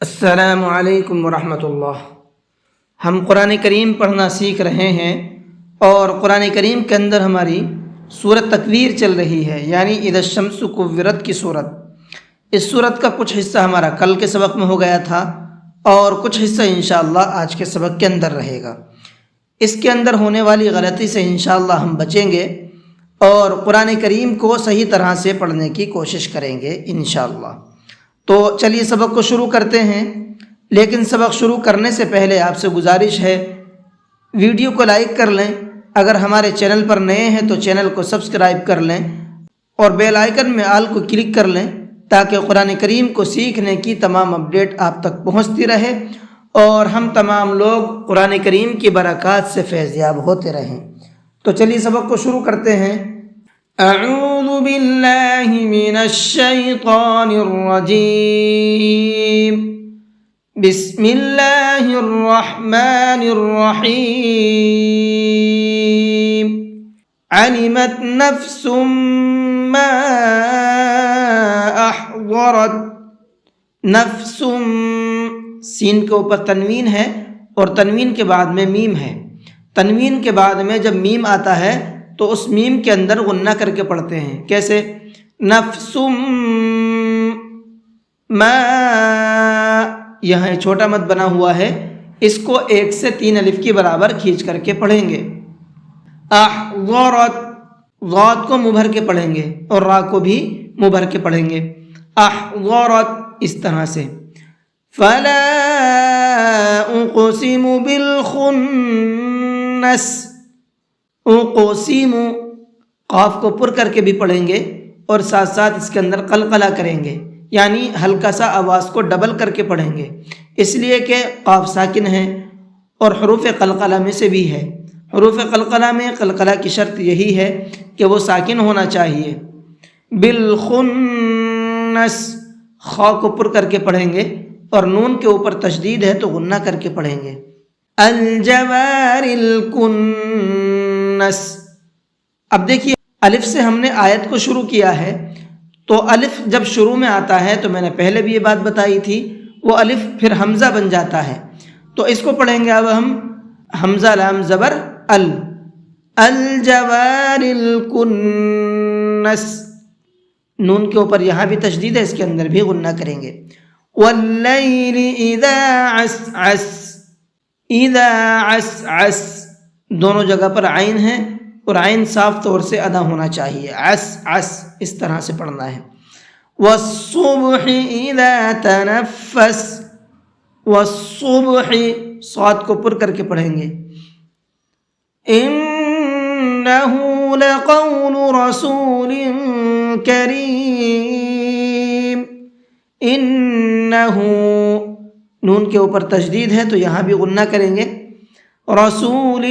السلام علیکم ورحمۃ اللہ۔ ہم قرآن کریم پڑھنا سیکھ رہے ہیں اور قرآن کریم کے اندر ہماری سورۃ تکویر چل رہی ہے، یعنی اذا الشمس کورت کی صورت۔ اس صورت کا کچھ حصہ ہمارا کل کے سبق میں ہو گیا تھا اور کچھ حصہ انشاءاللہ آج کے سبق کے اندر رہے گا۔ اس کے اندر ہونے والی غلطی سے انشاءاللہ ہم بچیں گے اور قرآن کریم کو صحیح طرح سے پڑھنے کی کوشش کریں گے انشاءاللہ۔ تو چلیے سبق کو شروع کرتے ہیں، لیکن سبق شروع کرنے سے پہلے آپ سے گزارش ہے ویڈیو کو لائک کر لیں، اگر ہمارے چینل پر نئے ہیں تو چینل کو سبسکرائب کر لیں اور بیل آئیکن میں آل کو کلک کر لیں تاکہ قرآن کریم کو سیکھنے کی تمام اپڈیٹ آپ تک پہنچتی رہے اور ہم تمام لوگ قرآن کریم کی برکات سے فیض یاب ہوتے رہیں۔ تو چلیے سبق کو شروع کرتے ہیں۔ اعوذ باللہ من الشیطان الرجیم، بسم اللہ الرحمن الرحیم۔ علمت نفس ما احضرت، نفس سین کے اوپر تنوین ہے اور تنوین کے بعد میں میم ہے۔ تنوین کے بعد میں جب میم آتا ہے تو اس میم کے اندر غنہ کر کے پڑھتے ہیں۔ کیسے؟ نفس ما، یہاں چھوٹا مد بنا ہوا ہے، اس کو 1 سے 3 الف کی برابر کھینچ کر کے پڑھیں گے۔ احضرت، ضاد کو مبھر کے پڑھیں گے اور را کو بھی مبھر کے پڑھیں گے۔ احضرت، اس طرح سے۔ فلا اقسم بالخنس، اقسم، قاف کو پر کر کے بھی پڑھیں گے اور ساتھ ساتھ اس کے اندر قلقلہ کریں گے، یعنی ہلکا سا آواز کو ڈبل کر کے پڑھیں گے، اس لیے کہ قاف ساکن ہے اور حروف قلقلہ میں سے بھی ہے۔ حروف قلقلہ میں قلقلہ کی شرط یہی ہے کہ وہ ساکن ہونا چاہیے۔ بالخنس، خا کو پر کر کے پڑھیں گے اور نون کے اوپر تشدید ہے تو غنہ کر کے پڑھیں گے۔ الجوار الکنس، اب دیکھیے الف سے ہم نے آیت کو شروع کیا ہے، تو الف جب شروع میں آتا ہے تو میں نے پہلے بھی یہ بات بتائی تھی، وہ الف پھر حمزہ بن جاتا ہے، تو اس کو پڑھیں گے اب ہم حمزہ لام زبر ال، الجوار الکنس، نون کے اوپر یہاں بھی تشدید ہے، اس کے اندر بھی غنہ کریں گے۔ واللیل اذا عسعس، اذا عسعس، دونوں جگہ پر عین ہے اور عین صاف طور سے ادا ہونا چاہیے، عس عس، اس طرح سے پڑھنا ہے۔ والصبح اذا تنفس، والصبح، صاد کو پر کر کے پڑھیں گے۔ انہ لقول رسول کریم، انہ، نون کے اوپر تشدید ہے تو یہاں بھی غنہ کریں گے۔ رسول،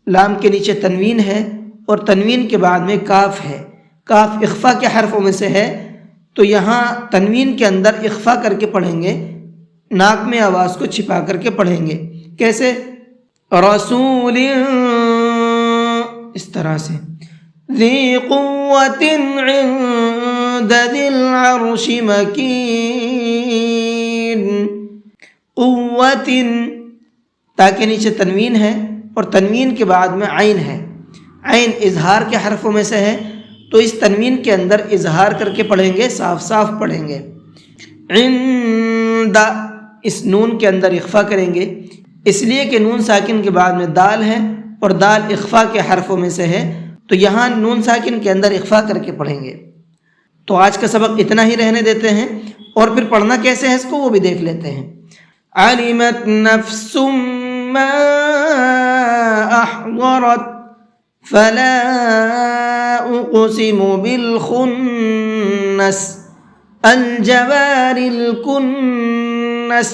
لام کے نیچے تنوین ہے اور تنوین کے بعد میں کاف ہے، کاف اخفا کے حرفوں میں سے ہے تو یہاں تنوین کے اندر اخفا کر کے پڑھیں گے، ناک میں آواز کو چھپا کر کے پڑھیں گے۔ کیسے؟ رسول، اس طرح سے۔ ذی قوت عند ذی العرش مکین، قوت، تا کے نیچے تنوین ہے اور تنوین کے بعد میں عین ہے، عین اظہار کے حرفوں میں سے ہے تو اس تنوین کے اندر اظہار کر کے پڑھیں گے، صاف صاف پڑھیں گے۔ عند، اس نون کے اندر اخفا کریں گے، اس لیے کہ نون ساکن کے بعد میں دال ہے اور دال اخفا کے حرفوں میں سے ہے تو یہاں نون ساکن کے اندر اخفا کر کے پڑھیں گے۔ تو آج کا سبق اتنا ہی رہنے دیتے ہیں اور پھر پڑھنا کیسے ہے اس کو وہ بھی دیکھ لیتے ہیں۔ علمت نفس ما احضرت، فلا اقسم بالخنس، الجوار الکنس،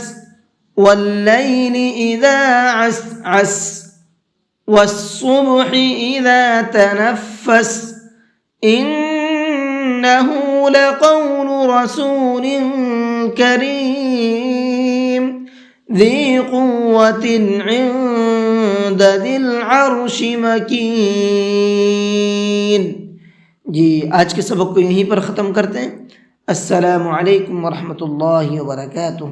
واللیل اذا عسعس، والصبح اذا تنفس، انہ لقول رسول کریم، ذی قوت عند ذی العرش مکین۔ جی آج کے سبق کو یہیں پر ختم کرتے ہیں۔ السلام علیکم ورحمۃ اللہ وبرکاتہ.